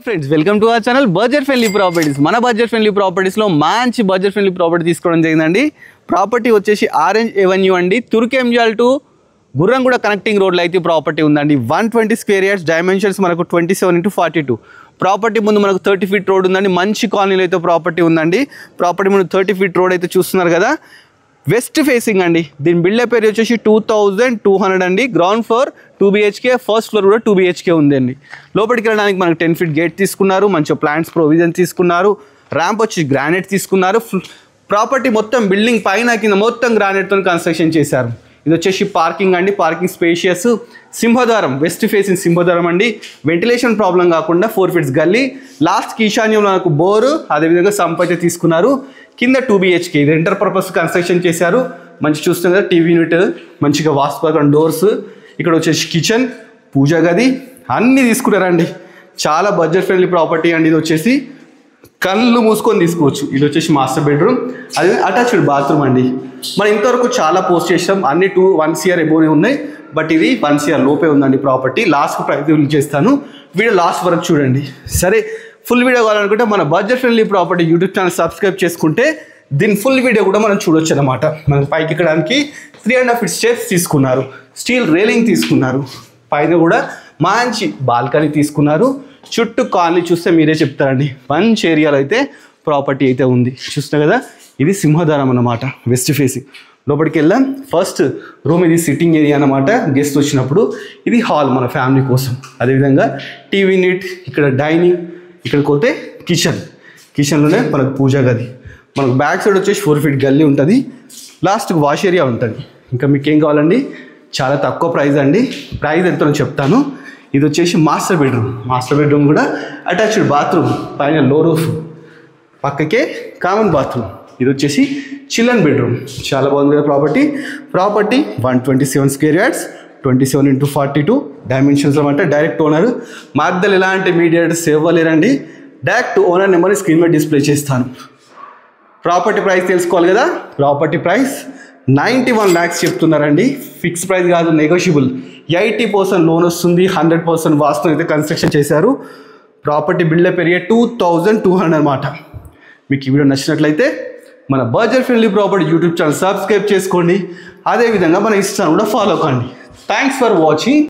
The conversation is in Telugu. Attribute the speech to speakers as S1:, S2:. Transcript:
S1: Friends welcome to our channel budget friendly properties. మన బడ్జెట్ ఫ్రెండ్లీ ప్రాపర్టీస్లో మంచి బడ్జెట్ ఫ్రెండ్లీ ప్రాపర్టీ తీసుకోవడం జరిగిందండి. ప్రాపర్టీ వచ్చేసి ఆరెంజ్ ఎవెన్యూ అండి. తుర్కెంజాల్ టు గుర్రంగూడ కనెక్టింగ్ రోడ్లో అయితే ప్రాపర్టీ ఉందండి. 120 స్క్వేర్ యార్డ్స్, డైమెన్షన్స్ మనకు 27x42. ప్రాపర్టీ ముందు మనకు 30 ఫీట్ రోడ్ ఉందండి. మంచి కాలనీలో అయితే ప్రాపర్టీ ఉందండి. ప్రాపర్టీ ముందు 30 ఫీట్ రోడ్ అయితే చూస్తున్నారు కదా. వెస్ట్ ఫేసింగ్ అండి. దీని బిల్డర్ పేరు వచ్చేసి 2200 అండి. Ground floor 2 BHK, first floor కూడా 2 BHK ఉందండి. లోపలికి వెళ్ళడానికి మనకు 10 ఫీట్ గేట్ తీసుకున్నారు. మంచి ప్లాంట్స్ ప్రొవిజన్ తీసుకున్నారు. ర్యాంప్ వచ్చి గ్రానైట్ తీసుకున్నారు. ప్రాపర్టీ మొత్తం బిల్డింగ్ పైన కింద మొత్తం గ్రానైట్తో కన్స్ట్రక్షన్ చేశారు. ఇది వచ్చేసి పార్కింగ్ అండి. Parking spacious. సింహద్వారం, వెస్ట్ ఫేసింగ్ సింహద్వారం అండి. వెంటిలేషన్ ప్రాబ్లం కాకుండా 4 ఫీట్స్ గల్లీ. లాస్ట్కి ఈశాన్యంలో మనకు బోరు, అదేవిధంగా సంప్ అయితే తీసుకున్నారు. కింద 2 BHK, ఇది ఇంటర్ పర్పస్ కన్స్ట్రక్షన్ చేశారు. మంచి చూస్తుంది కదా, టీవీ యూనిట్, మంచిగా వాస్తు డోర్స్. ఇక్కడ వచ్చేసి కిచెన్, పూజా గది అన్నీ తీసుకున్నారండి. చాలా బడ్జెట్ ఫ్రెండ్లీ ప్రాపర్టీ అండి. ఇది వచ్చేసి కళ్ళు మూసుకొని తీసుకోవచ్చు. ఇది వచ్చేసి మాస్టర్ బెడ్రూమ్, అది అటాచ్డ్ బాత్రూమ్ అండి. మనం ఇంతవరకు చాలా పోస్ట్ చేసాం, అన్ని 1 CR ఎబోనే ఉన్నాయి. బట్ ఇది 1 CR లోపే ఉందండి ప్రాపర్టీ. లాస్ట్ ప్రైస్ చేస్తాను, వీడియో లాస్ట్ వరకు చూడండి. సరే, ఫుల్ వీడియో కావాలనుకుంటే మన budget friendly property YouTube channel subscribe చేసుకుంటే దీని ఫుల్ వీడియో కూడా మనం చూడొచ్చు అనమాట. మనం పైకి ఎక్కడానికి 3.5 feet స్టెప్స్ తీసుకున్నారు. స్టీల్ రైలింగ్ తీసుకున్నారు. పైన కూడా మంచి బాల్కనీ తీసుకున్నారు. చుట్టూ కాలనీ చూస్తే మీరే చెప్తారండి. మంచి ఏరియాలో అయితే ప్రాపర్టీ అయితే ఉంది. చూస్తున్నారు కదా, ఇది సింహద్వారం అన్నమాట, వెస్ట్ ఫేసింగ్. లోపలికి వెళ్ళాం. ఫస్ట్ రూమ్ ఇది సిట్టింగ్ ఏరియా అన్నమాట. గెస్ట్ వచ్చినప్పుడు ఇది హాల్ మన ఫ్యామిలీ కోసం. అదేవిధంగా టీవీ యూనిట్, ఇక్కడ డైనింగ్, ఇక్కడికి పోతే కిచెన్. కిచెన్లోనే మనకు పూజా గది. మనకు బ్యాక్ సైడ్ వచ్చేసి 4 ఫీట్ గల్లీ ఉంటుంది. లాస్ట్కి వాష్ ఏరియా ఉంటుంది. ఇంకా మీకు ఏం కావాలండి, చాలా తక్కువ ప్రైస్ అండి. ప్రైస్ ఎంతో చెప్తాను. ఇది వచ్చేసి మాస్టర్ బెడ్రూమ్. మాస్టర్ బెడ్రూమ్ కూడా అటాచ్డ్ బాత్రూమ్, పైన లో రూఫ్, పక్కకే కామన్ బాత్రూమ్. ఇది వచ్చేసి చిల్డ్రన్ బెడ్రూమ్. చాలా బాగుంది కదా property. Property 127 square yards, 27x42 dimensions అనమాట. డైరెక్ట్ ఓనర్, మధ్యలో ఎలాంటి మీడియేటర్స్ ఇవ్వలేరండి. డైరెక్ట్ ఓనర్ నెంబర్ని స్క్రీన్ మీద డిస్ప్లే చేస్తాను. ప్రాపర్టీ ప్రైస్ తెలుసుకోవాలి కదా. ప్రాపర్టీ ప్రైస్ 91 lakhs చెప్తున్నారండి. ఫిక్స్ ప్రైస్ కాదు, నెగోషియబుల్. 80% లోన్ వస్తుంది. 100% వాస్తు అయితే కన్స్ట్రక్షన్ చేశారు. ప్రాపర్టీ బిల్డప్ ఏరియా 2200 అన్నమాట. మీకు ఈ వీడియో నచ్చినట్లయితే మన budget friendly property YouTube channel subscribe చేసుకోండి. అదేవిధంగా మన ఇన్స్టాను కూడా ఫాలో కండి. Thanks for watching.